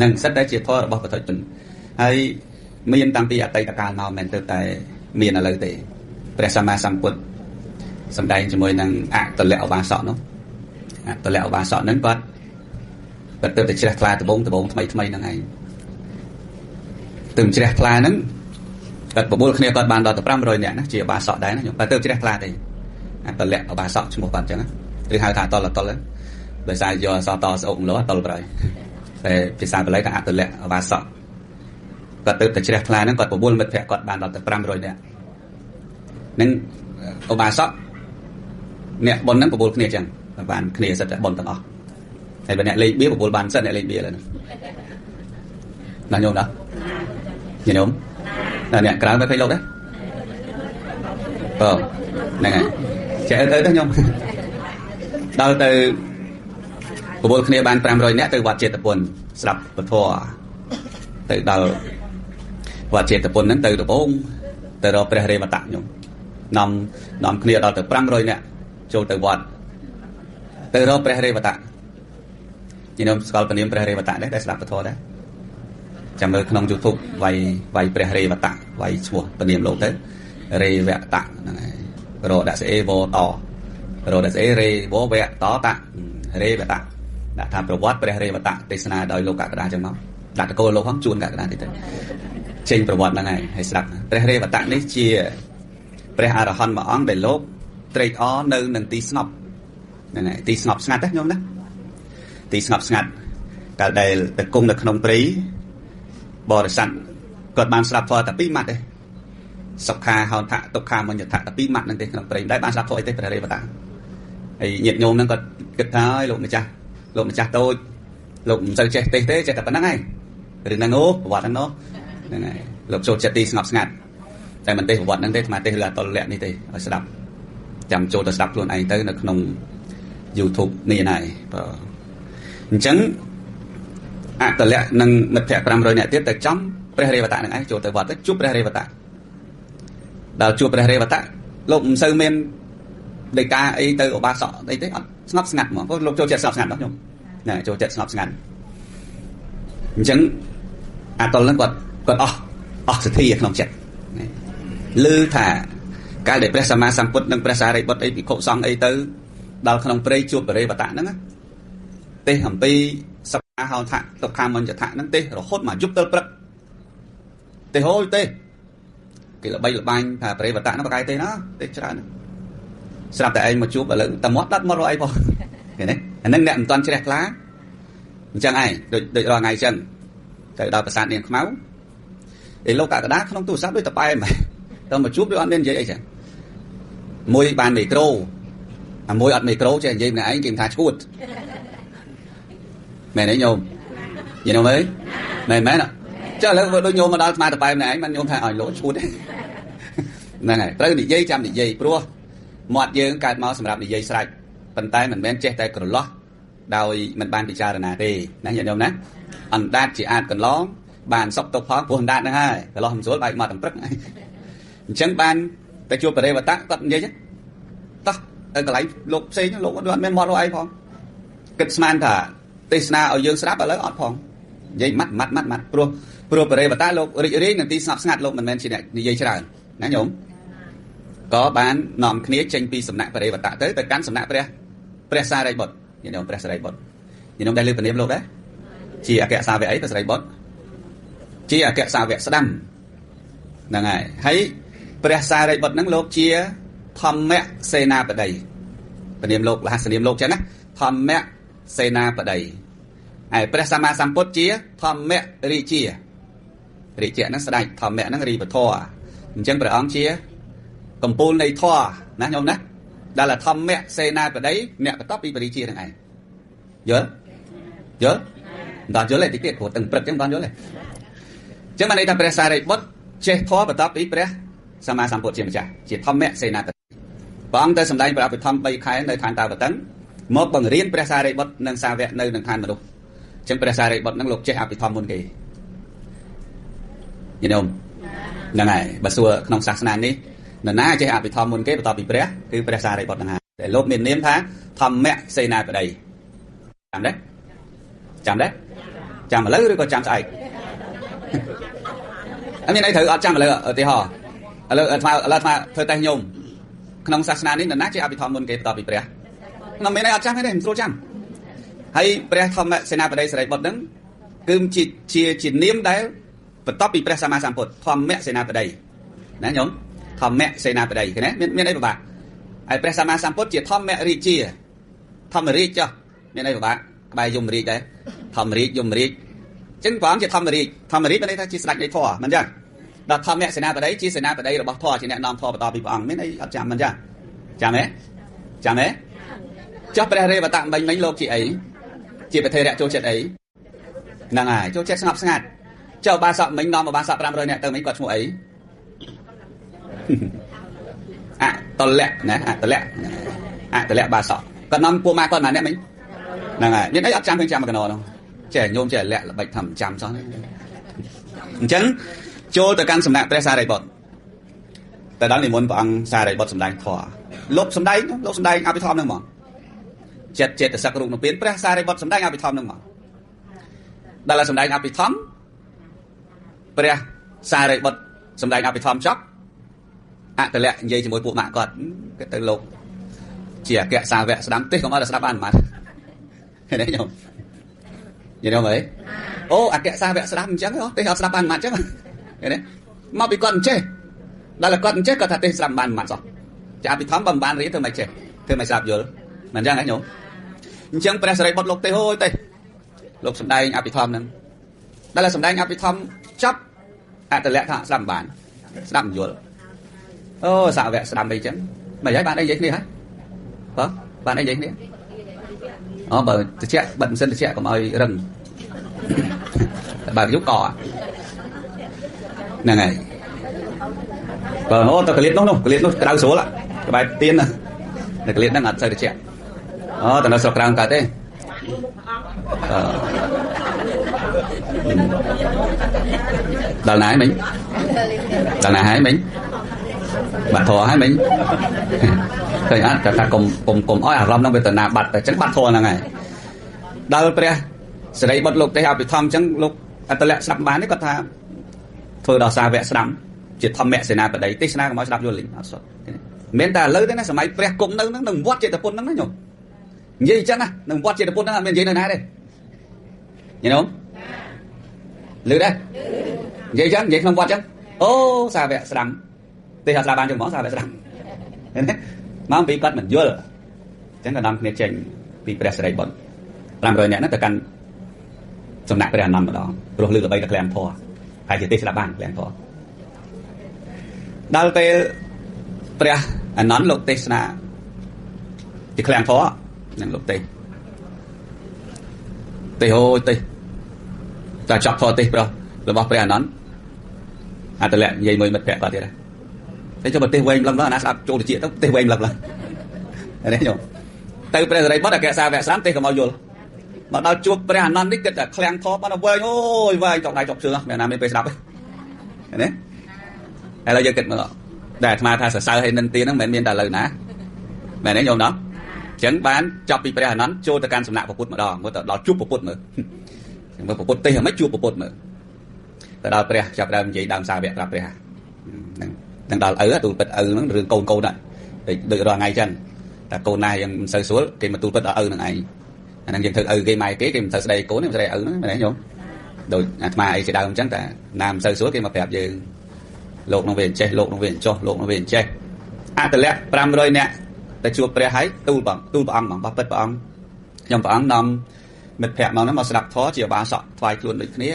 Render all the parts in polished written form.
នឹងសិតតែជាធម៌របស់ពុទ្ធជនហើយមានតាំងពីអតីតកាលមកមិនទៅតែមានឥឡូវទេព្រះសម្មាសម្ពុទ្ធសម្ដែងជាមួយនឹងអតលៈឧបាសកនោះអតលៈឧបាសកហ្នឹងគាត់ទៅតែជ្រះថ្លាដបងថ្មីហ្នឹងឯងទៅជ្រះថ្លាហ្នឹងគាត់បបួលគ្នាគាត់បានដល់ទៅ500នាក់ណាជាឧបាសកដែរណាខ្ញុំតែទៅជ្រះថ្លាទេអតលៈឧបាសកឈ្មោះគាត់អញ្ចឹងឬហៅថាអតលហ្នឹងដោយសារយកអសតស្អុកម្លោះអតលប្រៃតែភាសាបាលីថាអតលៈឧបាសកគាត់ទៅតែជ្រះថ្លាហ្នឹងគាត់បបួលមិត្តភក្តិគាត់បានដល់ទៅ500នាក់នឹងឧបាសកអ្នកបុណ្យហ្នឹងបបួលគ្នាអញ្ចឹងបានគ្នាសិតតែបុណ្យទាំងអស់ហើយបើអ្នកលេងបៀបបួលបានសិតអ្នកលេងបៀឡើយណាញោមណាញោមតែអ្នកក្រៅមិនឃើញលោកទេហ្នឹងហើយចេះទៅញោមដល់ទៅបបួលគ្នាបាន500នាក់ទៅវត្តចេតពុនស្ដាប់ពធទៅដល់វត្តចេតពុនហ្នឹងទៅដំបងទៅរកព្រះរេវតៈញោមនាំគ្នាដល់ទៅ500នាក់ចូលទៅវត្តទៅរកព្រះរេវតៈញោមស្គាល់ពនាមព្រះរេវតៈដែរតែស្ដាប់ពធដែរចាំមើលក្នុង YouTube វាយព្រះរេវតៈវាយឈ្មោះពនាមលោកទៅរេវតៈហ្នឹងហើយរកដាក់ស្អេវតរកដាក់ស្អេរេវវតតៈរេវតៈដាក់ថាប្រវត្តិព្រះរេវតៈទេសនាដោយលោកកក្កដាចឹងមកដាក់តកូលលោកផងជួនកក្កដាតិចទៅចេញប្រវត្តិហ្នឹងហើយស្ដាប់ព្រះរេវតៈនេះជាព្រះអរហន្តមួយអង្គដែលលោកត្រេកអរនៅនឹងទីស្ងប់ហ្នឹងហើយទីស្ងប់ស្ងាត់ណាញោមណាទីស្ងប់ស្ងាត់កាលដែលទៅគង់នៅក្នុងព្រៃបរិស័ទគាត់បានស្ដាប់ធម៌តែ2ម៉ាត់ទេសុខាហោថៈទុក្ខាមញ្ញថៈតែ2ម៉ាត់ហ្នឹងទេក្នុងព្រៃមិនដែលបានស្ដាប់ធម៌អីទេព្រះរេវតៈហើយញាតិញោមហ្នឹងគាត់គិតថាឲ្យលោកម្ចាស់តូចលោកមិនសូវចេះទេចេះតែប៉ុណ្្នឹងហើយរឿងហ្នឹងប្រវត្តិហ្នឹងហ្នឹងហើយលោកចូលចិត្តទីស្ងប់ស្ងាត់តែមិនទេប្រវត្តិហ្នឹងទេអាត្មាទេឬអតលៈនេះទេឲ្យស្ដាប់ចាំចូលទៅស្ដាប់ខ្លួនឯងទៅនៅក្នុង YouTube នេះណាបាទអញ្ចឹងអតលៈនិងមិត្តភក្តិ500នាក់ទៀតទៅចំព្រះរេវតៈនឹងឯងចូលទៅវត្តទៅជួបព្រះរេវតៈដល់ជួបព្រះរេវតៈលោកមិនសូវមានដីកាអីទៅឧបាសកអីទេអត់ស្ងប់ស្ងាត់ហ្មងព្រោះលោកចូលចិត្តស្ងប់ស្ងាត់ដល់ខ្ញុំណាចូលចិត្តស្ងប់ស្ងាត់អញ្ចឹងអតលនឹងគាត់អស់សទ្ធាក្នុងចិត្តឮថាកាលដែលព្រះសម្មាសម្ពុទ្ធនិងព្រះសារីបុត្រអីភិក្ខុសង្ឃអីទៅដល់ក្នុងព្រៃជួបព្រះរេវតៈហ្នឹងទេអំពីសុខាហោថៈទុក្ខាមញ្ញថៈហ្នឹងទេរហូតមកយប់ទល់ព្រឹកទេហូយទេគេល្បីល្បាញថាព្រះរេវតៈហ្នឹងបកាយទេណាទេច្រើនស្រាប់តែឯងមកជួបឥឡូវតែមាត់ដាត់មករកអីផងឃើញទេអាហ្នឹងអ្នកមិនទាន់ជ្រះថ្លាអញ្ចឹងឯងដូចរាល់ថ្ងៃអញ្ចឹងទៅដល់ប្រាសាទនាងខ្មៅឯលោកកក្កដាក្នុងទូរស័ព្ទដូចតបែមតែមកជួបដូចអត់មាននិយាយអីចឹងមួយបានមីក្រូអាមួយអត់មីក្រូចេះនិយាយម្នាក់ឯងគេថាឈួតមែនទេញោមយីញោមអើយមែនចុះឥឡូវដូចញោមមកដល់ស្មាតបែមម្នាក់ឯងមិនញោមថាឲ្យលោកឈួតទេហ្នឹងហើយត្រូវនិយាយចាំនិយាយព្រោះមាត់យើងកើតមកសម្រាប់និយាយស្រេចប៉ុន្តែមិនមែនចេះតែក្រឡោះដោយមិនបានពិចារណាទេណាញាតិញោមណាអណ្ដាតជាអាចកន្លងបានសុខទុក្ខផងព្រោះអណ្ដាតហ្នឹងហើយកន្លោះមិនស្រួលបែកមកទាំងព្រឹកអញ្ចឹងបានទៅជួបព្រះរេវតៈគាត់និយាយតោះទៅកន្លែងលោកផ្សេងលោកអត់មានមាត់រកអីផងគិតស្មានថាទេសនាឲ្យយើងស្ដាប់ឥឡូវអត់ផងនិយាយម៉ាត់ព្រោះព្រះរេវតៈលោករីករាយនឹងទីស្ងប់ស្ងាត់លោកមិនមែនជាអ្នកនិយាយច្រើនណាញោមក៏បាននាំគ្នាចេញពីសំណាក់ព្រះរេវតៈទៅកាន់សំណាក់ព្រះសារីបុត្រញាតិញោមព្រះសារីបុត្រញាតិញោមដែលលើពនាមលោកដែរជាអគ្គសាវកអីព្រះសារីបុត្រជាអគ្គសាវកស្ដាំហ្នឹងហើយព្រះសារីបុត្រហ្នឹងលោកជាធម្មសេនាបតីពនាមលោកលះសនាមលោកចឹងណាធម្មសេនាបតីហើយព្រះសម្មាសម្ពុទ្ធជាធម្មរាជាហ្នឹងស្ដេចធម្មហ្នឹងរីពធអញ្ចឹងព្រះអង្គជាកម្ពូលនៃធម៌ណាញោមណាដែលធម្មសេនាបតីអ្នកបន្ទាប់ពីព្រះរាជាហ្នឹងឯងយល់មិនដល់យល់ទេតិចទៀតព្រោះទាំងព្រឹកចឹងមិនដល់យល់ទេអញ្ចឹងបានន័យថាព្រះសារីបុត្រចេះធម៌បន្ទាប់ពីព្រះសម្មាសម្ពុទ្ធជាម្ចាស់ជាធម្មសេនាបតីព្រះអង្គទៅសម្ដែងព្រះអភិធម្ម3ខែនៅឋានតាវតឹងមកបង្រៀនព្រះសារីបុត្រនិងសាវកនៅនឹងឋានមនុស្សអញ្ចឹងព្រះសារីបុត្រហ្នឹងលោកចេះអភិធម្មមុនគេយល់ហ្នឹងហើយបើសួរក្នុងសាសនានេះនរណាចេះអភិធម្មមុនគេបន្ទាប់ពីព្រះគឺព្រះសារីបុត្រហ្នឹងហើយដែលលោកមាននាមថាធម្មសេនាបតីចាំទេ ចាំឥឡូវឬក៏ចាំស្អែកអត់មានអីត្រូវអត់ចាំឥឡូវឧទាហរណ៍ឥឡូវអាធ្វើតេស្តញោមក្នុងសាសនានេះនរណាជាអភិធម្មមុនគេបន្តពីព្រះខ្ញុំមានអីអត់ចាំទេមិនស្រួលចាំហើយព្រះធម្មសេនាបតីសិរីបុត្រហ្នឹងគឺជានាមដែលបន្ទាប់ពីព្រះសម្មាសម្ពុទ្ធធម្មសេនាបតីណាញោមធម្មសេនាបតីឃើញទេមានអីពិបាកហើយព្រះសម្មាសម្ពុទ្ធជាធម្មរាជាធម្មរាជចុះមានអីពិបាកក្បែរយមរាជដែរធម្មរាជយមរាជអញ្ចឹងព្រះអង្គជាធម្មរាជមានន័យថាជាស្ដេចនៃធម៌មិនអញ្ចឹងដល់ធម្មសេនាបតីជាសេនាបតីរបស់ធម៌ជាអ្នកនាំធម៌បន្តពីព្រះអង្គមានអីអត់ចាំមិនអញ្ចឹងចាំទេចុះព្រះរេវតៈមិញលោកជាអីជាប្រធេរៈចូលចិត្តអីហ្នឹងហើយចូលចិត្តស្ងប់ស្ងាត់ចុះបាសកមិញនាំបាសក500នាក់ទៅមិញគាត់ឈ្មោះអីអតលៈណាអតលៈបាសកគាត់នាំពួកម៉ាគាត់ណាអ្នកមិញហ្នឹងហើយមានអីអត់ចាំឃើញចាំមកកណោនោះចេះញោមចេះលាក់ល្បិចថាមិនចាំសោះអញ្ចឹងចូលទៅកាន់សំណាក់ព្រះសារីបុត្រទៅដល់និមន្តព្រះអង្គសារីបុត្រសម្ដែងធម៌លោកសម្ដែងអភិធម្មនឹងហ្មងចិត្តសឹករូបនិព្វានព្រះសារីបុត្រសម្ដែងអភិធម្មនឹងហ្មងដល់សម្ដែងអភិធម្មព្រះសារីបុត្រសម្ដែងអភិធម្មចប់អតលៈនិយាយជាមួយពួកម៉ាក់គាត់ទៅលោកជាអគ្គសាវកស្ដាំទេសកុំឲ្យស្ដាប់បានហ្មងឃើញទេញោមយល់ទេអូអគ្គសាវកស្ដាប់អញ្ចឹងទេសអត់ស្ដាប់បានហ្មងអញ្ចឹងឃើញទេមកពីគាត់អញ្ចេះដល់គាត់អញ្ចេះគាត់ថាទេសស្ដាប់បានហ្មងសោះចាអភិធម្មបើមិនបានរៀនធ្វើមិនចេះធ្វើមិនស្ដាប់យល់មិនអញ្ចឹងហ៎ញោមអញ្ចឹងព្រះសារីបុត្រលោកទេហូយទេលោកសម្ដែងអភិធម្មហ្នឹងដល់សម្ដែងអភិធម្មចប់អតលៈថាស្ដាប់បានស្ដាប់យល់អូសាវកស្ដាប់អីចឹងមិនហើយបានអីនិយាយគ្នាហ៎បានអីនិយាយគ្នាអូបើតិចបិទម៉ាស៊ីនតិចកុំឲ្យរឹងបើយុកកហ្នឹងហើយបើអូតកលៀតនោះក្តៅស្រួលក្បែរទៀនតែកលៀតហ្នឹងអត់សូវតិចអូតែនៅស្រុកក្រៅកើតទេដល់ណាហើយមិញបាត់ធေါ်ហើយមិញឃើញអត់ថាកុំអោយអារម្មណ៍ហ្នឹងវាទៅណាបាត់តែអញ្ចឹងបាត់ធေါ်ហ្នឹងហើយដល់ព្រះសិរីបុត្រលោកទេអភិធម្មអញ្ចឹងលោកអតលៈស្ដាប់បានទេគាត់ថាធ្វើដល់សាវកស្ដាប់ជាធម្មសេនាបតីទេសនាកុំឲ្យស្ដាប់យល់លេងអត់សុទ្ធមិនតែឥឡូវទេណាសម័យព្រះគុំនៅហ្នឹងនឹងវត្តចេតពុនហ្នឹងណាញោមនិយាយអញ្ចឹងណានឹងវត្តចេតពុនហ្នឹងអត់មាននិយាយនៅណាទេញោមលឺដែរនិយាយអញ្ចឹងនិយាយក្នុងវត្តអញ្ចឹងអូសាវកស្ដាប់ទេអត់ស្ដាប់បានចឹងហ្មងសាវកស្ដាប់ឃើញទេមកពីគាត់មិនយល់អញ្ចឹងក៏នាំគ្នាចេញពីព្រះសិរីបុត្រ500នាក់ហ្នឹងទៅកាន់សំណាក់ព្រះអានន្ទម្ដងព្រោះលើល្បីតែក្លែងធម៌ហើយជាទេស្ដាប់បានក្លែងធម៌ដល់ពេលព្រះអានន្ទលោកទេសនាជាក្លែងធម៌នឹងលោកទេហូទេតែចប់ធម៌ទេរបស់ព្រះអានន្ទអតលៈនិយាយមួយមិត្តភក្តិគាត់ទៀតដែរតែចុះប្រទេសវែងម្លឹងដល់ណាស្ដាប់ចូលតិចទៅប្រទេសវែងម្លឹងឡើយនេះញោមទៅព្រះសិរីបុត្រអគ្គសាវកស្ដាំទេសកុំឲ្យយល់មកដល់ជួបព្រះអានន្ទនេះគិតតែឃ្លាំងធម៌បានវែងអូយវែងចុកដៃចុកជើងអ្នកណាមានពេលស្ដាប់ទេណាឥឡូវយើងគិតមើលតែអាត្មាថាសរសើរឲ្យនិន្ទាហ្នឹងមិនមែនមានតែឥឡូវណាមែនទេញោមណោះអញ្ចឹងបានចាប់ពីព្រះអានន្ទចូលទៅកាន់សំណាក់ពុទ្ធម្ដងមកទៅដល់ជួបពុទ្ធមើលពុទ្ធទេសមិនជួបពុទ្ធមើលទៅដល់ព្រះចាប់ដើមនិយាយដើមសាវកប្រាប់ព្រះហ្នឹងដល់ឪទូលពិតឪហ្នឹងរឿងកូនដែរដូចរាល់ថ្ងៃអញ្ចឹងតែកូនណាយើងមិនសូវស្រួលគេមកទូលពិតដល់ឪហ្នឹងឯងអាហ្នឹងយើងធ្វើឪគេម៉ែគេមិនសូវស្ដីកូនទេមិនស្ដីឪហ្នឹងមែនទេញោមដូចអាត្មាអីជាដើមអញ្ចឹងតែណាមិនសូវស្រួលគេមកប្រាប់យើងលោកនឹងវាអញ្ចេះលោកនឹងវាអញ្ចោះលោកនឹងវាអញ្ចេះអតលៈ500នាក់ទៅជួបព្រះហើយទូលព្រះអង្គបងបោះពិតព្រះអង្គខ្ញុំព្រះអង្គនាំមិត្តភក្តិមកហ្នឹងមកស្ដាប់ធម៌ជាបាសកថ្វាយខ្លួនដូចគ្នា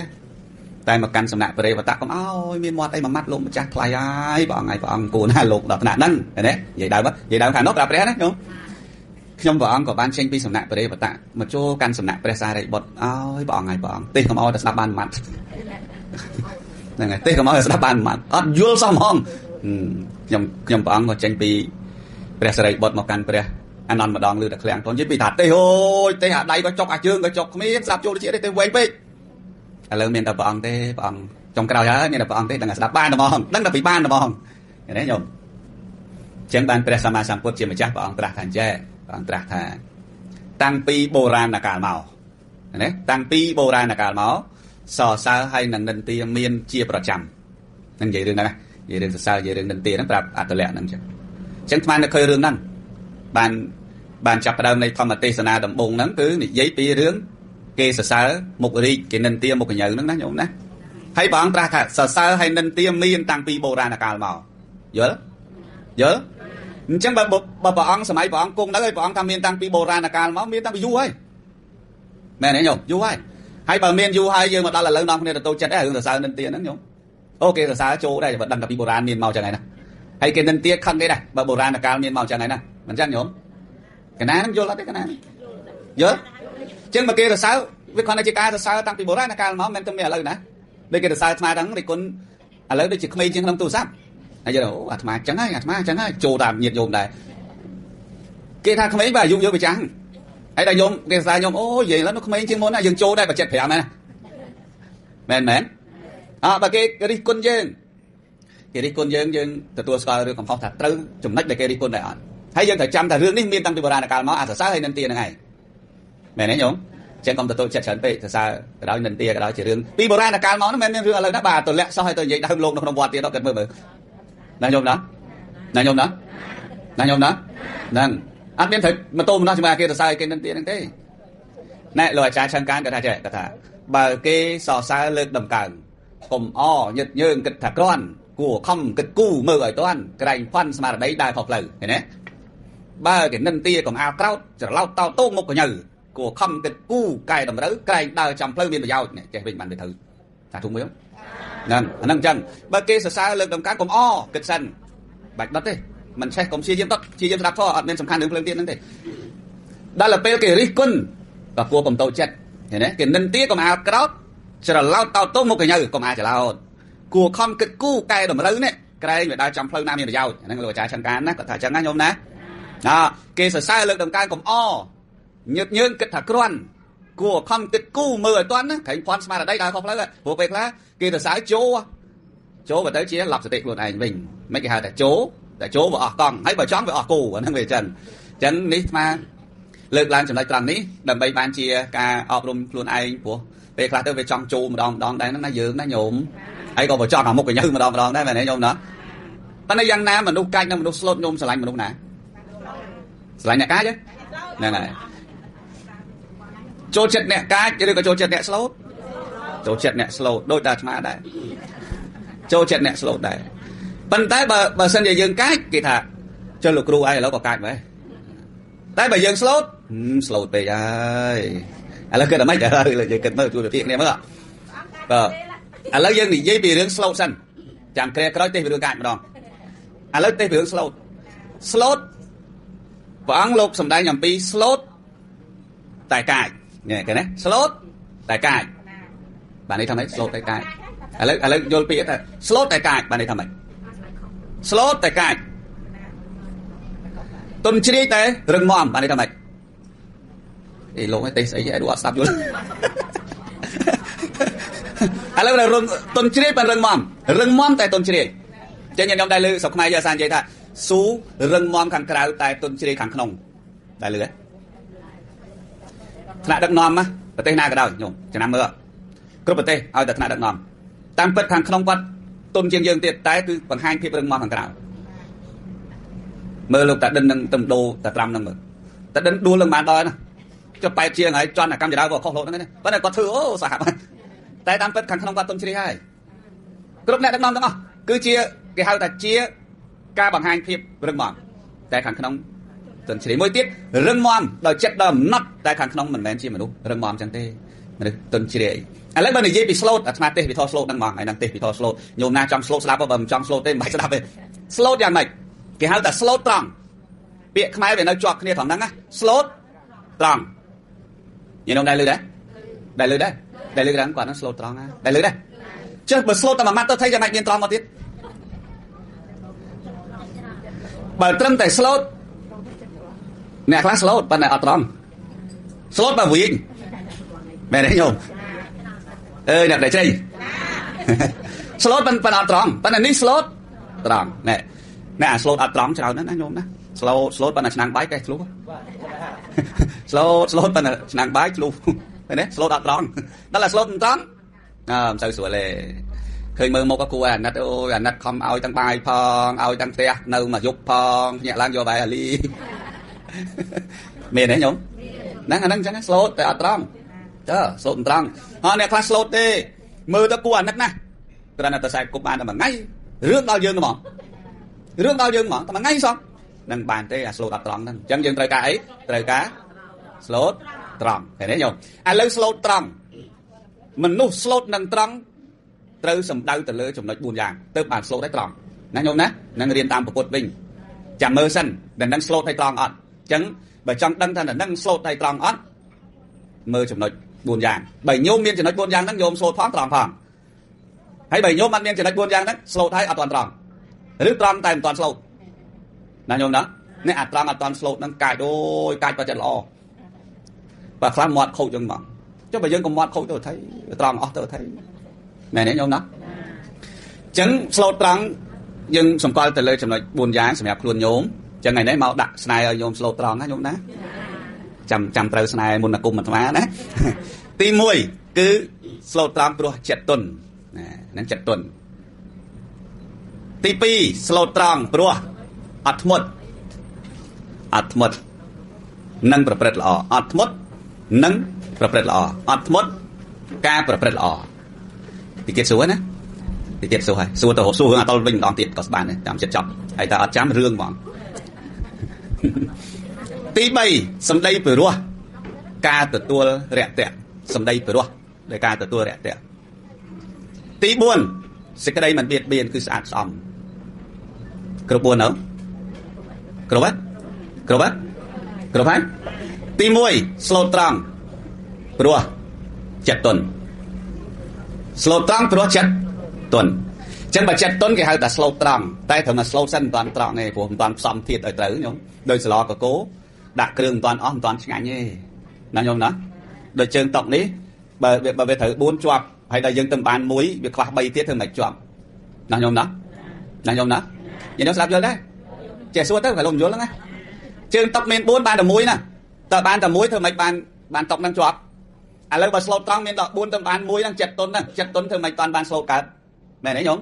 តែមកកាន់សំណាក់ព្រះរេវតៈកុំអោយមានមាត់អីមួយម៉ាត់លោកម្ចាស់ថ្លៃហើយព្រះអង្គគួរណាលោកដល់ថ្នាក់ហ្នឹងឃើញទេនិយាយដើមខាងនោះប្រាប់ព្រះណាខ្ញុំព្រះអង្គក៏បានចេញពីសំណាក់ព្រះរេវតៈមកចូលកាន់សំណាក់ព្រះសារីបុត្រអោយព្រះអង្គទេសកុំអោយតែស្ដាប់បានមួយម៉ាត់ហ្នឹងហើយទេសកុំអោយស្ដាប់បានមួយម៉ាត់អត់យល់សោះហ្មងខ្ញុំព្រះអង្គក៏ចេញពីព្រះសារីបុត្រមកកាន់ព្រះអានន្ទម្ដងលឺតែឃ្លាំងធននិយាយពីថាទេអូយទេអាដៃក៏ចុកអាជើងក៏ចុកគ្មានស្ដាប់ចូលទៅជាទេវែងពេកឥឡូវមានតែព្រះអង្គទេព្រះអង្គចុងក្រោយហើយមានតែព្រះអង្គទេដឹងតែស្ដាប់បានហ្មងដឹងតែពីបានហ្មងឃើញទេញោមចឹងបានព្រះសម្មាសម្ពុទ្ធជាម្ចាស់ព្រះអង្គត្រាស់ថាអញ្ចេះព្រះអង្គត្រាស់ថាតាំងពីបុរាណកាលមក nè tăng pi bồ ra là cả máu sò sa hay là nền tiền miên chiaประจำนั่นvậy đường này vậy đường sao vậy đường nền tiền nóปรับอัตแลนั่นใช่ฉันทำไมnóเคยเรื่องนั้นbànจับประเดิมในธรรมเทศนาดำบงนั้นคือนี่giấy piเรื่องเกษาmột ri cái nền tiền một cái nhớนั้นนะโยมนะให้บางตราค่ะสอสาให้นนเตียมีนตั้งปีโบราณกาลมาเยอะจังแบบองสมัยองกุ้งนั้นเลยองทำมีนตั้งปีโบราณกาลมามีนตั้งปียูให้แม่ไหนโยมยูให้ให้บางมีนยูให้ยังมาตลอดเรื่องน้องคนนี้ตัวจัดได้หรือสอสานนเตียนั้นโยมโอเคสอสาโจได้แบบดังกับปีโบราณมีนเมาจากไหนนะให้เกณฑ์นนเตียขั้นได้แบบโบราณกาลมีนเมาจากไหนนะมันจังโยมกันนั้นโยนแล้วได้กันนั้นเยอะจังมาเกณฑ์สอสาวิเคราะห์ในจิตการสอสาตั้งปีโบราณกาลมามันต้องมีอะไรนะđây cái sai thà đắng thì con lấy đây chỉ không trên trong tu sắp này giờ đâu thà chẳng hay trồ đàm nhiệt dồn này cái thà không mấy bà dùng vô bị trắng ấy đại dồn cái sai dồn ô vậy nó không mấy trên món này dừng trồ đây và chẹt phèo này mền bà cái đi con dương từ tua scar được cầm phong thật trâu chùm nách để cái đi con đại hay dân thời trăm thời rương đi miên tăng từ bờ ra là cào máu thật sai hay nên tiền này mền đấy nhung trên công tôi chặt chắn về thật ra cái đó nên tiền cái đó chỉ riêng vì bồ ra là cao nó men riêng là nó bà tôi lẽ sao hay tôi vậy đã hâm lông nó không bọt tiền nó cần mơ này nhôm đó năng ăn miếng thịt mà tôm nó chỉ mà kia là sai cái nên tiền thế này loài trái sang can cái thà trẻ cái thà bà cái sò sa lực đầm càng cùng nhật nhơn kịch thà con của không kịch cu mơ ở toan cái này khoan mà đấy đài học lời thế này ba cái nên tiền còn ao trao trở lau tao tôm một cái nhừ của không kịch cu cài đầm đỡ cài đào chầm phơi miền dao này chạy bình bàn để thử thà thùng miếng năng chân ba kia xa lực đồng cá cùng kịch xanh bạch đất đi mình sẽ cùng chia diêm đáp cho nên sầm khăn được lên tiên đấy đây là pel kì ri quân và cua cùng tàu chết thế đấy cái nên tía cùng ao cái trở lao tao tôm một cái nhừ cùng ao trở lao của không kịch cu cài đầm đỡ này cài người đào chầm phơi nam miền dao nên người trái chân cá nè có thà chân cá nhôm nè kia xa lực đồng cá cùng nhật nhơn kịch thà con của không kịch cu mưa toán á cảnh quan mà ở đây đại không lấy bộ việc lá kia là sái chỗ và tới chia lập sự tiệc luôn này mình mấy cái hai tại chỗ và con hãy bà chón với cù ở năng về trần ní mà lực làm chừng lại trần ní đầm bay ban chia ca luôn ai của về là tới về trong chỗ mà đòn đây nó dướng nó nhổm ấy còn bà chọn ở một cái như mà đòn đây mà này nhôm đó ta nói dân nam mình đu canh mình đu slot nhôm sờ lạnh mình đu nè sờ lạnh nhà cá chứ này chỗ chật nè cái chứ đừng có chỗ chật nè slow đôi ta má đấy chỗ chật nè slow đấy bên tay bà sân về dương cái kỳ thà cho lục ru ai là có cái vậy tay bà dương slow về ơi là cái là mấy trời ơi là giờ kịch mơ tôi được việc này mới lấy dân thì dây bị đường slow sân chẳng kể cái tê bị đường cạn mà đòn lấy tê bị đường slow và ăn lục sầm đai nhầm pi slow tại cài nghe cái này slot tại cài bạn ấyทำไม slot tại càiอะไรโยนปีแต่ slot tại cài bạn ấyทำไม slot tại cài ตุนชรีแต่รึงมอมbạn ấyทำไมไอ้ลงให้เตะใส่ไอ้ดูอัดซับอยู่อะไรแบบตุนชรีเป็นรึงมอมแต่ตุนชรีจะยังยอมได้เลยสกมายยาสานใจท่าสู้รึงมอมขังกราวแต่ตุนชรีขังขนมได้เลยขณะดักนอมมะประเทศนาก็ได้โยมจะนำเมื่อกรุ๊ปประเทศเอาแต่ขณะดักนอมตามเปิดทางขนมวัดต้นเชียงยืนเตี้ยแต่คือบางให้เพียบเรื่องมอมทางกล่าวเมื่อลูกแต่ดินนั่งตึมโดแต่ตรำนั่งมือแต่ดินดูเรื่องมาดอยนะจะไปเชียงไงจอนหนักกำจะได้บอกข้อโหดนั่นนี่เพราะนั่นก็ถือโอ้สาหัสแต่ตามเปิดทางขนมวัดต้นเชียงให้กรุ๊ปเนี่ยดักนอมตั้งอ่ะคือเชียกี่เอาแต่เชียกาบางให้เพียบเรื่องมอมแต่ทางขนมตุนชรีมวยติดเรื่องมอมเราเจ็ดดำนัดแต่ขังขนมมันแมนชีมันดูเรื่องมอมจังเต้ตุนชรีอะไรบ้างเนี่ยยี่ปีสโลดอาตมาเต้ปีทอสโลดนั่งมองไอ้นั่งเต้ปีทอสโลดโยมนาจอมสโลดสลับบ่มจอมสโลดเต้ใบสลับไปสโลดอย่างไรกี่หาแต่สโลดตรังเปียกขมายเป็นเอาจอกเนี่ยถอมนั่งนะสโลดตรังยังน้องได้เลยดังกว่านั้นสโลดตรังนะได้เลยได้เชื่อเปิดสโลดแต่มามัดตัวไทยจะไม่เรียนตรังมาติดเปิดตรังแต่สโลดเนี่ยคลาสโลดปันไหนอัตรองสโลดมาวิ่งแม่ได้โยมเนี่ยได้ใช่สโลดปันอัตรองปันไหนนี่สโลดตรองเนี่ยสโลดอัตรองชาวนั้นนะโยมนะสโลดปันไหนนางใบแกสโลดปันไหนนางใบสโลด nè slot đọt tròn đó là slot tròn sao sửa lệ khơi mơ một cái cua nát ôi nát không ao tăng bài phong ao tăng te nâu mà dục phong nhẹ lan vô bài ly miền đấy nhung năng chẳng slot tại tròn đó slot tròn họ nè class slot đi mơ ta cua nát nè cho nên ta sai cục bàn mà ngay rước bao dương mà rước bao dương mà ngay xong năng bàn thế là slot tròn năng chẳng dừng trời cá ấy trời cá slot tròn thế đấy nhung lấy slot tròn mình nút slot năng tròn từ sầm đau từ lưỡi chủng nói buồn giang từ bản slot đấy tròn năng nhung nè năng riêng tam của cột bình chạm mơ sân để năng slot hay tròn ẩn chẳng bởi trong đăng thân là năng slot hay tròn ẩn mơ chủng nói buồn giang bởi nhôm miên chủng nói buồn giang năng nhôm slot thoáng tròn phẳng hay bởi nhôm ăn miên chủng nói buồn giang năng slot hay toàn tròn rước tròn tay toàn slot năng nhung đó nè toàn slot năng cài đôi cài vào chân lò và khá mọt khâu chân mỏng cho bây giờ còn mọt khâu tôi thấy tròn tôi thấy mẹ nè nhung đó chứng slot tròn nhưng sòng coi từ lời chấm nói buồn giang sầm hẹp luôn nhôm cho ngày đấy mau đặt snai ở nhôm slot tròn á nhôm đó chăm từ snai muốn là cùng một má đấy ti mùi cứ slot tròn pro chặt tuần nè chặt tuần ti pi slot tròn pro ắt một nângประพฤติល្អអត់ធ្មត់នឹងប្រព្រឹត្តល្អអត់ធ្មត់ការប្រព្រឹត្តល្អទីទៀតសួរណាទីទៀតសួរហើយសួរទៅសួររឿងអត់វិញម្ដងទៀតក៏ស្បានដែរចាំចិត្តចប់ហើយតើអត់ចាំរឿងហ្មងទី3សម្ដីពិរោះការទទួលរាក់ទាក់សម្ដីពិរោះដោយការទទួលរាក់ទាក់ទី4សេចក្តីមិនបៀតបៀនគឺស្អាតស្អំគ្រប់4ហ្នឹងគ្រប់ហើយទី1 slot ត្រង់ព្រោះចិត្តទុន slot ត្រង់ព្រោះចិត្តទុនអញ្ចឹងបើចិត្តទុនគេហៅថា slot ត្រង់តែត្រូវមក slot សិនមិនតាន់ត្រង់ទេព្រោះមិនតាន់ផ្សំធាតុឲ្យត្រូវញោមដោយស្លកកូដាក់គ្រឿងមិនតាន់អស់មិនតាន់ឆ្ងាញ់ទេណាញោមណាដូចជើងតុកនេះបើវាត្រូវ4ជាប់ហើយដល់យើងទៅបាន1វាខ្វះ3ទៀតធ្វើមិនជាប់ណាញោមណាយើងស្ដាប់យល់ដែរចេះសួរទៅក៏លំយល់ហ្នឹងណាជើងតុកមាន4បានតែ1ណាតើបានតែ1ធ្វើមិនបានតុកហ្នឹងជាប់ឥឡូវបើ slot ត្រង់មានដល់4ទៅបាន1ហ្នឹងចិត្តទុនហ្នឹងចិត្តទុនធ្វើមិនតាន់បាន slot កើតមែនទេញោមអ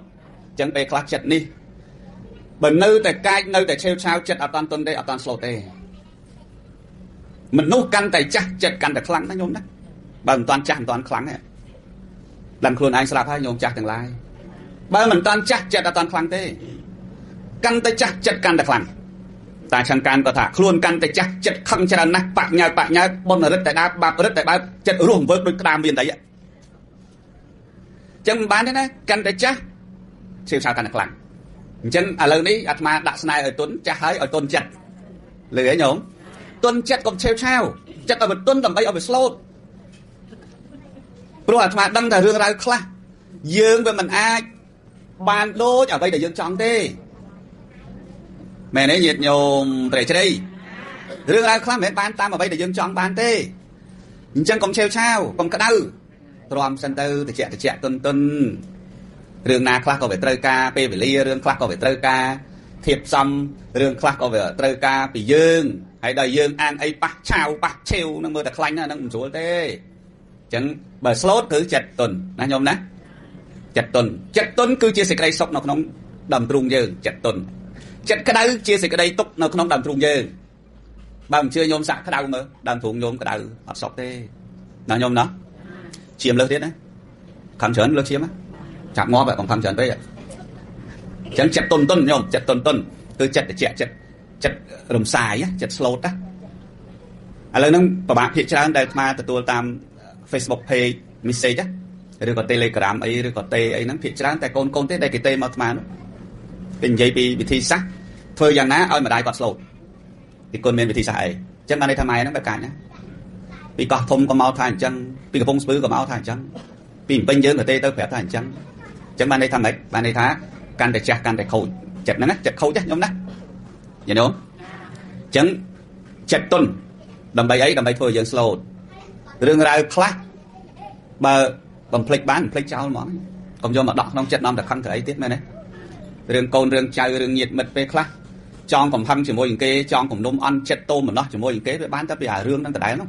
ញ្ចឹងពេលខ្លះចិត្តនេះបើនៅតែកាចនៅតែឆេវឆាវចិត្តអត់តាន់ទុនទេអត់តាន់ slot ទេមនុស្សកាន់តែចាស់ចិត្តកាន់តែខ្លាំងណាញោមណាបើមិនតាន់ចាស់មិនតាន់ខ្លាំងទេដឹងខ្លួនឯងស្រាប់ហើយញោមចាស់ទាំងឡាយបើមិនតាន់ចាស់ចិត្តអត់តាន់ខ្លាំងទេកាន់តែចាស់ចិត្តកាន់តែខ្លាំងតាឆាំងកានក៏ថាខ្លួនកាន់តែចាស់ចិត្តខឹងច្រើនណាស់បញ្ញាបុណ្យរិទ្ធតែដើរបាបរិទ្ធតែបើចិត្តរស់វើដូចក្តាមមានតែអញ្ចឹងមិនបានទេណាកាន់តែចាស់ឈៀវឆាវកាន់តែខ្លាំងអញ្ចឹងឥឡូវនេះអាត្មាដាក់ស្នែឲ្យទុនចាស់ហើយឲ្យទុនចិត្តលឺហ៎ញោមទុនចិត្តកុំឈៀវឆាវចិត្តឲ្យទុនដើម្បីឲ្យវាស្លូតព្រោះអាត្មាដឹងថារឿងរ៉ាវខ្លះយើងវាមិនអាចបានដូចអ្វីដែលយើងចង់ទេមែនទេញាតិញោមត្រេកជ្រៃរឿងរ៉ាវខ្លះមិនមែនបានតាមអ្វីដែលយើងចង់បានទេអញ្ចឹងកុំឆេវឆាវកុំក្តៅទ្រាំសិនទៅតិចទុនរឿងណាខ្លះក៏វាត្រូវការពេលវេលារឿងខ្លះក៏វាត្រូវការធៀបផ្សំរឿងខ្លះក៏វាត្រូវការពីយើងហើយដល់យើងអានអីប៉ះឆាវប៉ះឆេវនឹងមើលតែខ្លាញ់ណានឹងមិនស្រួលទេអញ្ចឹងបើ slot គឺចិត្តទុនណាញោមណាចិត្តទុនគឺជាសេចក្តីសុខនៅក្នុងដើមទ្រូងយើងចិត្តទុនចិត្តក្តៅជាសេចក្តីទុកនៅក្នុងដើមទ្រូងយើងបើមិនជឿញោមសាក់ក្តៅមើលដើមទ្រូងញោមក្តៅអត់សុខទេណាញោមណាឈាមលើសទៀតណាខំច្រើនលើសឈាមណាចាប់ងាប់កុំខំច្រើនពេកអញ្ចឹងចិត្តទុនញោមចិត្តទុនគឺចិត្តត្រជាក់ចិត្តរំសាយចិត្ត slot ណាឥឡូវហ្នឹងប្រមាថភាគច្រើនដែលអាត្មាទទួលតាម Facebook page message ឬក៏ Telegram អីឬក៏ទេអីហ្នឹងភាគច្រើនតែកូនទេដែលគេទេមកអាត្មានោះគេនិយាយពីវិធីសាស្ត្រធ្វើយ៉ាងណាឲ្យម្ដាយគាត់ slot ពីកូនមានវិធីសាស្ត្រអីអញ្ចឹងបានន័យថាម៉ែហ្នឹងបែបកាច់ណាពីកោះធំក៏មកថាអញ្ចឹងពីកំពង់ស្ពឺក៏មកថាអញ្ចឹងពីពេញយើងក៏ទេទៅប្រាប់ថាអញ្ចឹងបានន័យថាម៉េចបានន័យថាកាន់តែចាស់កាន់តែខូចចិត្តហ្នឹងណាចិត្តខូចណាខ្ញុំណាយល់ទេអញ្ចឹងចិត្តទុនដើម្បីអីដើម្បីធ្វើឲ្យយើង slot រឿងរ៉ាវខ្លះបើបំភ្លេចបានបំភ្លេចចោលហ្មងកុំយកមកដកក្នុងចិត្តនាំតែខឹងទៅអីទៀតមែនទេរឿងកូនរឿងចៅរឿងញាតិមិត្តពេលខ្លះចង់កំហឹងជាមួយនឹងគេចង់គំនុំអន់ចិត្តតូមម្ដោះជាមួយនឹងគេវាបានតែពីអារឿងហ្នឹងដដែលនោះ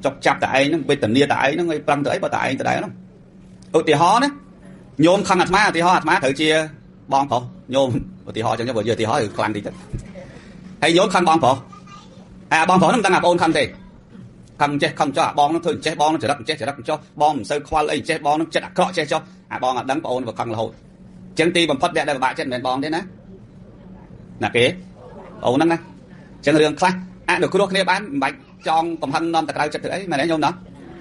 chọc chạp tại nó về tận nia tại nó ngay băng tới bao tại tại nó thì họ đấy nhôm khăn hạt má thử chia bong phổ nhôm thì họ chẳng cho vừa giờ thì họ thì khăn đi hay nhôm khăn bong phổ bong phổ nó đang ôn khăn thì khăn che không cho bong nó thôi che bong nó chỉ đất cho bong sơ khoa lấy che bong nó che đặt cọ che cho bong đắng ôn và khăn là hội chẳng ti bằng phật đẹp đây bạn chết mình bong thế nè kế ôn năng chẳng đường khác được cái đôi kia bán bạch trong tầm hăng non tạc đau chặt đấy mà đấy nhôm đó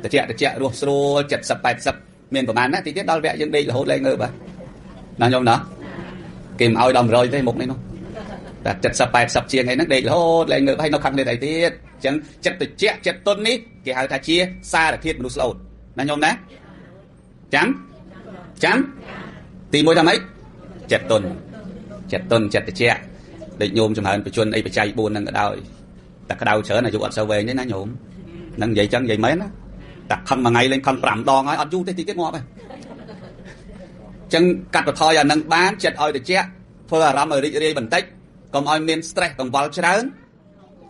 để chạy ruột chặt sập bạch sập miền của bạn á thì tiết đau vẽ dân đi là hốt lên ngựa vậy là nhôm đó kìm ao đồng rồi thế mục này nó chặt sập bạch sập chia ngày nó đi là hốt lên ngựa hay nó khăn lên đây tiết chẳng chặt từ chặt tuần ní cái hai ta chia xa là thiết một slow là nhôm đấy chắn tìm mỗi thằng ấy chặt tuần chặt từ chặt định nhôm trong hạn bị chuồn ấy bị chạy buồn năng ở đâu ta cái đau chở này chụp sao về nhé nó nhổm năng vậy chân vậy mấy nó đặt khăn mà ngay lên khăn làm đòn ấy ăn chu thế thì cái ngõ này chân cắt vào thôi năng bán chết oi để chết phơi làm ở đi bình tĩnh còn oi miên stress còn vào chán